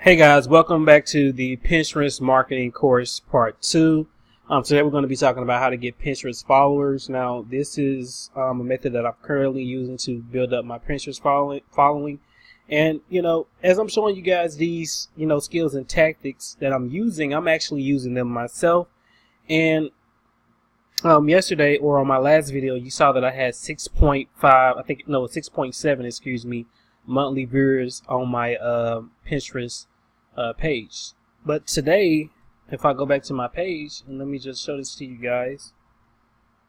Hey guys, welcome back to the Pinterest marketing course part 2. Today we're going to be talking about how to get Pinterest followers. Now this is a method that I'm currently using to build up my Pinterest following. And as I'm showing you guys these skills and tactics that I'm using, I'm actually using them myself. And yesterday, or on my last video, you saw that I had 6.7, excuse me, monthly viewers on my Pinterest page. But today, if I go back to my page, and let me just show this to you guys.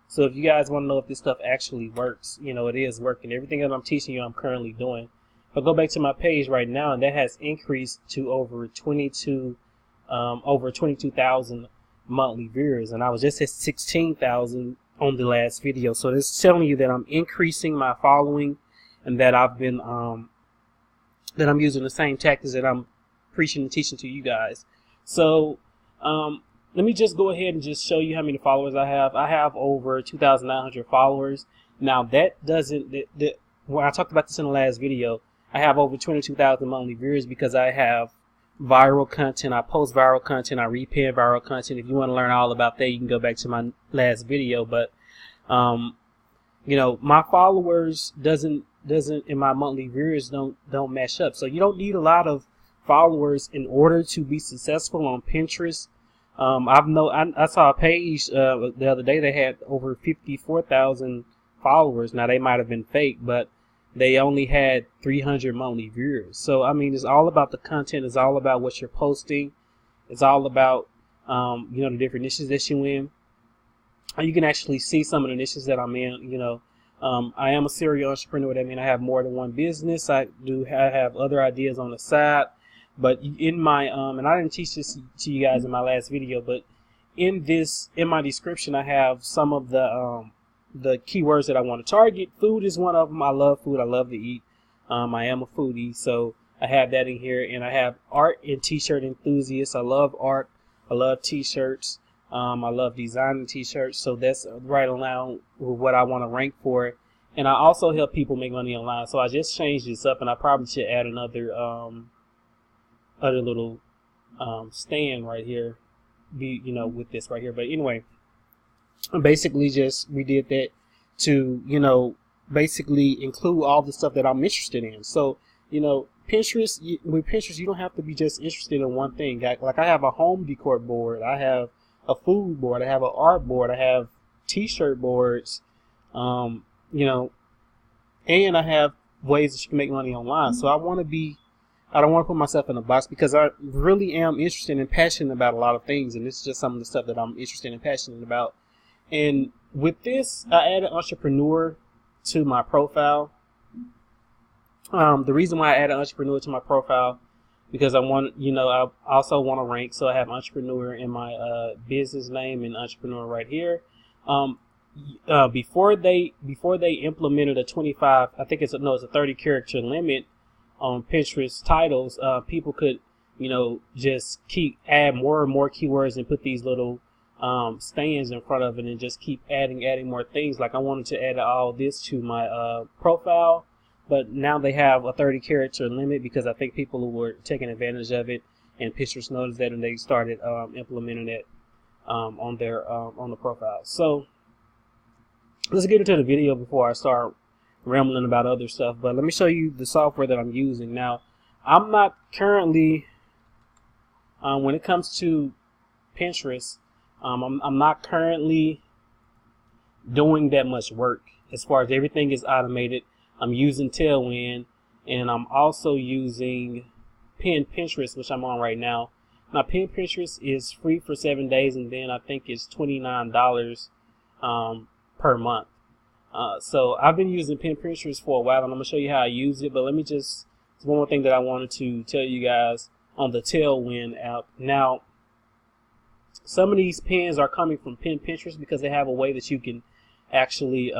So if you guys want to know if this stuff actually works, it is working. Everything that I'm teaching you, I'm currently doing. If I go back to my page right now, and that has increased to over 22,000 monthly viewers, and I was just at 16,000 on the last video. So this is telling you that I'm increasing my following, and that I've been that I'm using the same tactics that I'm preaching and teaching to you guys. So let me just go ahead and just show you how many followers I have. I have over 2,900 followers. Now that doesn't when I talked about this in the last video, I have over 22,000 monthly viewers because I have viral content. I post viral content. I repin viral content. If you want to learn all about that, you can go back to my last video. But my followers doesn't and my monthly viewers don't match up. So you don't need a lot of followers in order to be successful on Pinterest. I saw a page the other day. They had over 54,000 followers. Now they might have been fake, but they only had 300 monthly viewers. So I mean, it's all about the content. It's all about what you're posting. It's all about the different niches that you're in. You can actually see some of the niches that I'm in. I am a serial entrepreneur. That means I have more than one business. I have other ideas on the side. But in my and I didn't teach this to you guys in my last video, but in my description, I have some of the keywords that I want to target. Food is one of them. I love food. I love to eat. I am a foodie, so I have that in here. And I have art and t-shirt enthusiasts. I love art. I love t-shirts. I love designing t-shirts. So that's right along with what I want to rank for. And I also help people make money online. So I just changed this up, and I probably should add another other little stand right here, with this right here. But anyway, basically we did that to basically include all the stuff that I'm interested in. So Pinterest, with Pinterest, you don't have to be just interested in one thing. Like I have a home decor board, I have a food board, I have an art board, I have t-shirt boards, and I have ways that you can make money online. So I don't want to put myself in a box, because I really am interested and passionate about a lot of things, and this is just some of the stuff that I'm interested and passionate about. And with this, I added entrepreneur to my profile. The reason why I added entrepreneur to my profile, because I also want to rank, so I have entrepreneur in my business name and entrepreneur right here. Before they implemented a 25, I think it's a 30 character limit on Pinterest titles, people could just add more and more keywords and put these little stands in front of it, and just keep adding more things. Like I wanted to add all this to my profile, but now they have a 30 character limit, because I think people who were taking advantage of it, and Pinterest noticed that, and they started implementing it on the profile. So let's get into the video before I start rambling about other stuff. But let me show you the software that I'm using. Now, I'm not currently when it comes to Pinterest, I'm not currently doing that much work. As far as everything is automated, I'm using Tailwind, and I'm also using Pinterest, which I'm on right now. Now, Pinterest is free for 7 days, and then I think it's $29 per month. So I've been using Pinterest for a while, and I'm going to show you how I use it. But let me just, one more thing that I wanted to tell you guys on the Tailwind app. Now, some of these pins are coming from Pinterest, because they have a way that you can actually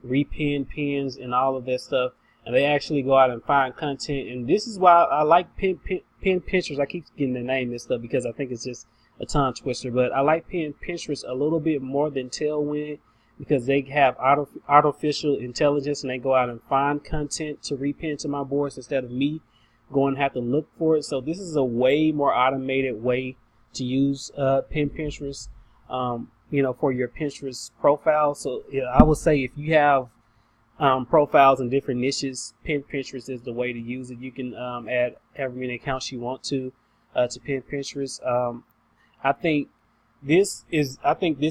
repin pins and all of that stuff. And they actually go out and find content. And this is why I like Pinterest. I keep getting the name and stuff, because I think it's just a tongue twister. But I like Pinterest a little bit more than Tailwind, because they have artificial intelligence, and they go out and find content to repin to my boards instead of me go and have to look for it. So this is a way more automated way to use Pinterest, for your Pinterest profile. So I would say if you have profiles in different niches, Pinterest is the way to use it. You can add however many accounts you want to Pinterest. I think this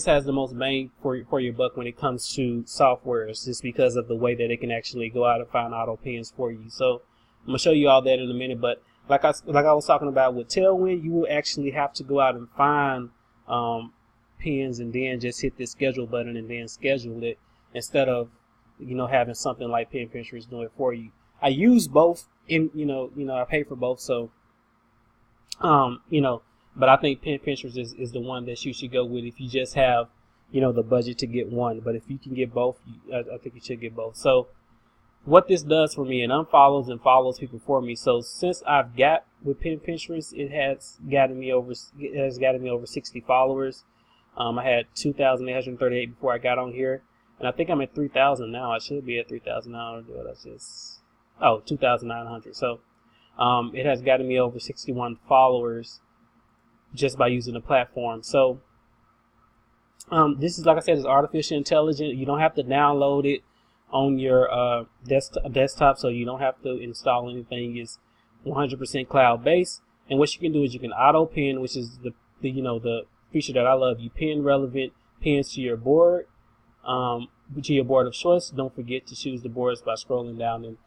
has the most bang for your buck when it comes to softwares, just because of the way that it can actually go out and find auto pins for you. So I'm gonna show you all that in a minute. But like I was talking about with Tailwind, you will actually have to go out and find pins and then just hit this schedule button and then schedule it, instead of having something like Pinterest do it for you. I use both I pay for both, so but I think Pinterest is the one that you should go with if you just have, the budget to get one. But if you can get both, I think you should get both. So what this does for me, it unfollows and follows people for me. So since I've got with Pinterest, it has gotten me over 60 followers. I had 2,838 before I got on here, and I think I'm at 3,000 now. I should be at 3,000 now. 2,900. So it has gotten me over 61 followers just by using the platform. So this is, like I said, is artificial intelligence. You don't have to download it on your desktop, so you don't have to install anything. It's 100% cloud based. And what you can do is you can auto pin, which is the feature that I love. You pin relevant pins to your board, to your board of choice. Don't forget to choose the boards by scrolling down and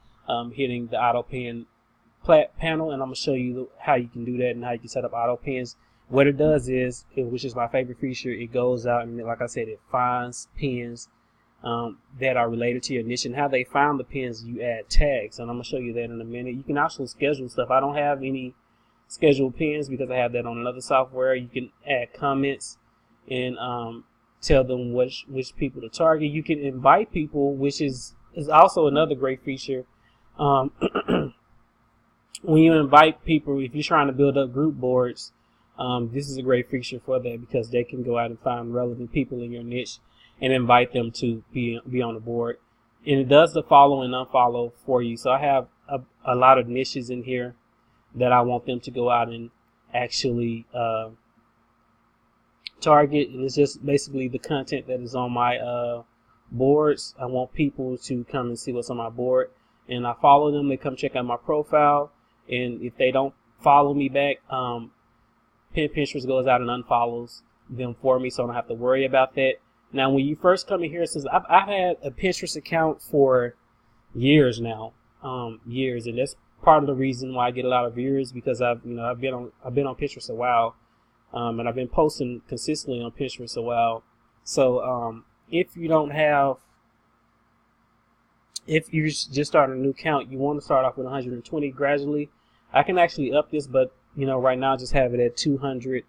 hitting the auto pin panel. And I'm gonna show you how you can do that and how you can set up auto pins. What it does is, which is my favorite feature, it goes out and, like I said, it finds pins that are related to your niche. And how they find the pins, you add tags, and I'm gonna show you that in a minute. You can also schedule stuff. I don't have any scheduled pins because I have that on another software. You can add comments and tell them which people to target. You can invite people, which is also another great feature. When you invite people, if you're trying to build up group boards, this is a great feature for that, because they can go out and find relevant people in your niche and invite them to be on the board. And it does the follow and unfollow for you. So I have a lot of niches in here that I want them to go out and actually target. And it's just basically the content that is on my boards. I want people to come and see what's on my board. And I follow them. They come check out my profile. And if they don't follow me back, Pinterest goes out and unfollows them for me, so I don't have to worry about that. Now, when you first come in here, since I've had a Pinterest account for years now, years, and that's part of the reason why I get a lot of viewers, because I've been on Pinterest a while, and I've been posting consistently on Pinterest a while. So if you're just starting a new account, you want to start off with 120 gradually. I can actually up this, but right now I just have it at 200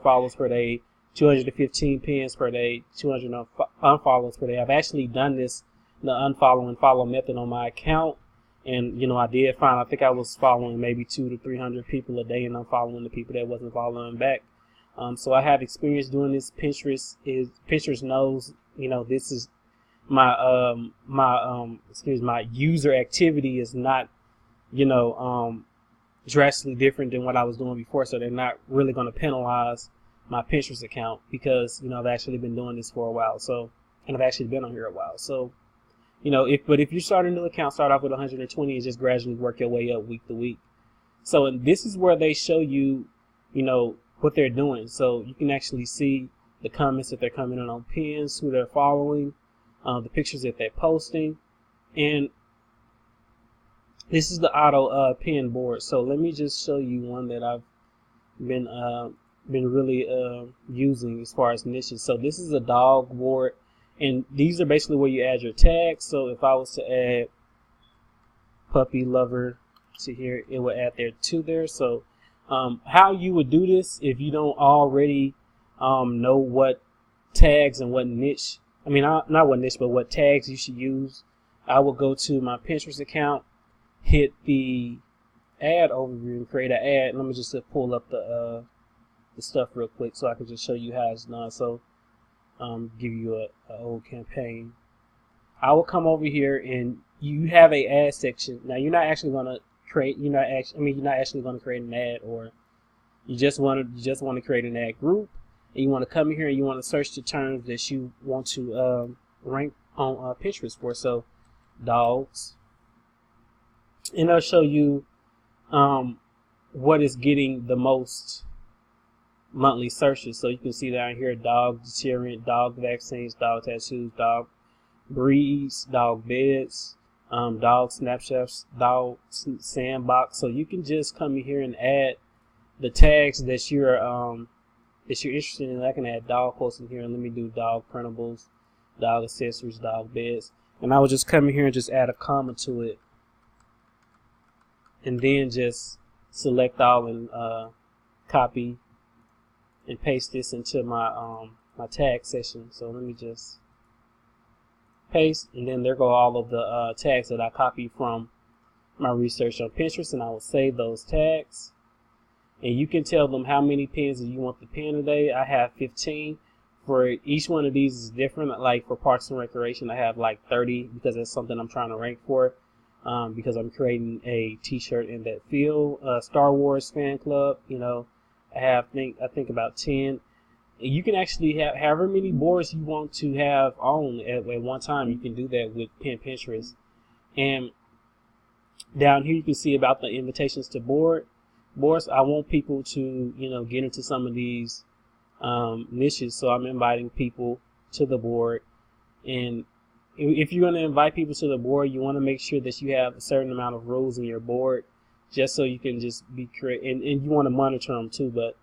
follows per day, 215 pins per day, 200 unfollows per day. I've actually done this, the unfollow and follow method, on my account, and I did fine. I think I was following maybe 200 to 300 people a day and unfollowing the people that wasn't following back. So I have experience doing this. Pinterest knows, this is my my user activity is not, drastically different than what I was doing before, so they're not really going to penalize my Pinterest account, because I've actually been doing this for a while, and I've actually been on here a while. So if you start a new account, start off with 120 and just gradually work your way up week to week. So, and this is where they show you what they're doing, so you can actually see the comments that they're coming in on pins, who they're following, the pictures that they're posting, and this is the auto pin board. So let me just show you one that I've been really using as far as niches. So this is a dog board, and these are basically where you add your tags. So if I was to add puppy lover to here, it would add there to there. So how you would do this if you don't already know what tags and what niche, not what niche, but what tags you should use, I will go to my Pinterest account, hit the ad overview, and create an ad. Let me just pull up the stuff real quick so I can just show you how it's done. So give you a old campaign. I will come over here, and you have a ad section. Now you're not actually going to create. You're not actually going to create an ad, or you just want to create an ad group, and you want to come in here and you want to search the terms that you want to rank on Pinterest for. So dogs, and it'll show you what is getting the most monthly searches. So you can see down here: dog deterrent, dog vaccines, dog tattoos, dog breeds, dog beds, dog snapshots, dog sandbox. So you can just come in here and add the tags that you're interested in. I can add dog posts in here, and let me do dog printables, dog accessories, dog beds, and I will just come in here and just add a comma to it, and then just select all and copy and paste this into my my tag section. So let me just paste, and then there go all of the tags that I copied from my research on Pinterest, and I will save those tags. And you can tell them how many pins you want the pin today. I have 15. For each one of these is different. Like for Parks and Recreation, I have like 30 because that's something I'm trying to rank for. Because I'm creating a T-shirt in that field. Star Wars fan club, I think about 10. You can actually have however many boards you want to have on at one time. You can do that with Pinterest. And down here you can see about the invitations to boards. I want people to get into some of these niches, so I'm inviting people to the board. And if you're going to invite people to the board, you want to make sure that you have a certain amount of rules in your board, just so you can just be creative, and you want to monitor them too. But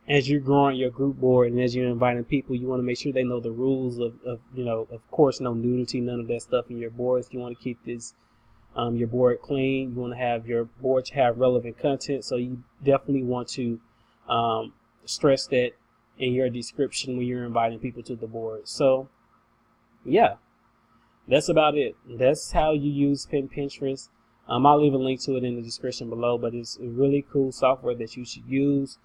as you're growing your group board and as you're inviting people, you want to make sure they know the rules of course, no nudity, none of that stuff in your boards. You want to keep this your board clean. You want to have your board to have relevant content, so you definitely want to stress that in your description when you're inviting people to the board. So yeah, that's about it. That's how you use Pinterest. I'll leave a link to it in the description below, but it's a really cool software that you should use.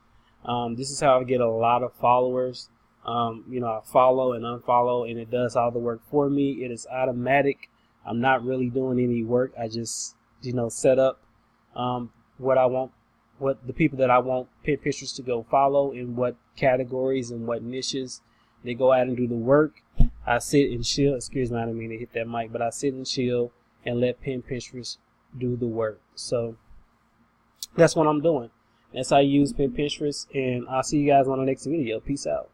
This is how I get a lot of followers. I follow and unfollow, and it does all the work for me. It is automatic. I'm not really doing any work. I just, set up what I want, what the people that I want Pinterest to go follow, in what categories and what niches. They go out and do the work. I sit and chill. Excuse me, I didn't mean to hit that mic, but I sit and chill and let Pinterest do the work. So that's what I'm doing. That's how I use Pinterest, and I'll see you guys on the next video. Peace out.